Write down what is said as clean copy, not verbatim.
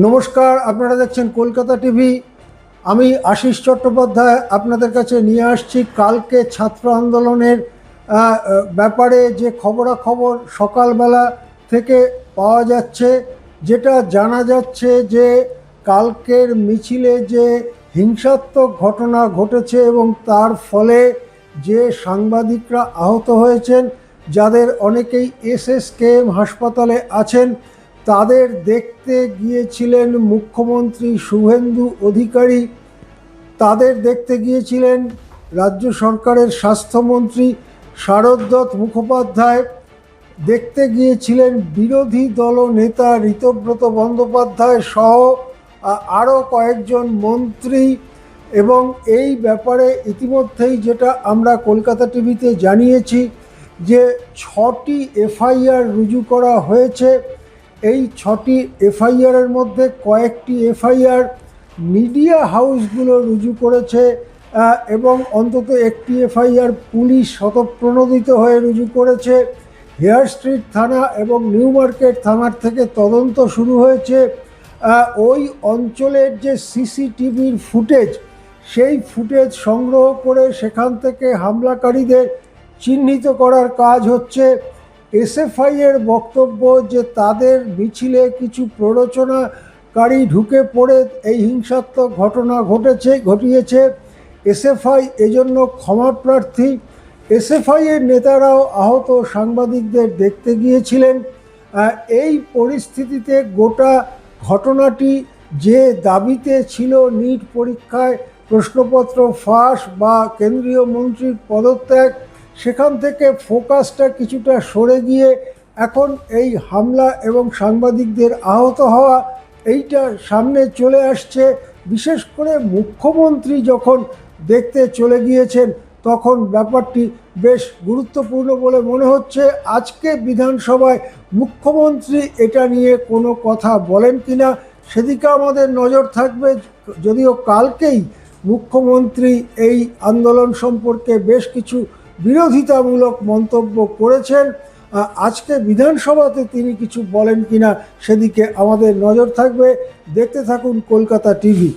নমস্কার, আপনারা দেখছেন কলকাতা টিভি। আমি আশিস চট্টোপাধ্যায় আপনাদের কাছে নিয়ে আসছি কালকে ছাত্র আন্দোলনের ব্যাপারে যে খবরাখবর সকালবেলা থেকে পাওয়া যাচ্ছে। যেটা জানা যাচ্ছে যে কালকের মিছিলে যে হিংসাত্মক ঘটনা ঘটেছে এবং তার ফলে যে সাংবাদিকরা আহত হয়েছেন, যাদের অনেকেই এসএসকেএম হাসপাতালে আছেন, তাদের দেখতে গিয়েছিলেন মুখ্যমন্ত্রী শুভেন্দু অধিকারী, তাদের দেখতে গিয়েছিলেন রাজ্য সরকারের স্বাস্থ্যমন্ত্রী শারদ মুখোপাধ্যায়, দেখতে গিয়েছিলেন বিরোধী দলনেতা ঋতব্রত বন্দ্যোপাধ্যায় সহ আরও কয়েকজন মন্ত্রী। এবং এই ব্যাপারে ইতিমধ্যেই যেটা আমরা কলকাতা টিভিতে জানিয়েছি যে 6টি এফআইআর রুজু করা হয়েছে। এই 6টি এফআইআরের মধ্যে কয়েকটি এফআইআর মিডিয়া হাউসগুলো রুজু করেছে এবং অন্তত একটি এফআইআর পুলিশ স্বতঃপ্রণোদিত হয়ে রুজু করেছে। হেয়ার স্ট্রিট থানা এবং নিউ মার্কেট থানার থেকে তদন্ত শুরু হয়েছে। ওই অঞ্চলের যে সিসিটিভির ফুটেজ, সেই ফুটেজ সংগ্রহ করে সেখান থেকে হামলাকারীদের চিহ্নিত করার কাজ হচ্ছে। এসএফআই এর বক্তব্য যে তাদের মিছিলে কিছু প্ররোচনাকারী ঢুকে পড়ে এই হিংসাত্মক ঘটনা ঘটিয়েছে। এসএফআই এজন্য ক্ষমা প্রার্থী। এসএফআই এর নেতারাও আহত সাংবাদিকদের দেখতে গিয়েছিলেন। এই পরিস্থিতিতে গোটা ঘটনাটি যে দাবিতে ছিল নিট পরীক্ষায় প্রশ্নপত্র ফাঁস বা কেন্দ্রীয় মন্ত্রীর পদত্যাগ, সেখান থেকে ফোকাসটা কিছুটা সরে গিয়ে এখন এই হামলা এবং সাংবাদিকদের আহত হওয়া এইটা সামনে চলে আসছে। বিশেষ করে মুখ্যমন্ত্রী যখন দেখতে চলে গিয়েছেন তখন ব্যাপারটি বেশ গুরুত্বপূর্ণ বলে মনে হচ্ছে। আজকে বিধানসভায় মুখ্যমন্ত্রী এটা নিয়ে কোনো কথা বলেন কিনা সেদিকে আমাদের নজর থাকবে। যদিও কালকেই মুখ্যমন্ত্রী এই আন্দোলন সম্পর্কে বেশ কিছু বিরোধিতামূলক মন্তব্য করেছেন, আজকে বিধানসভাতে তিনি কিছু বলেন কিনা সেদিকে আমাদের নজর থাকবে। দেখতে থাকুন কলকাতা টিভি।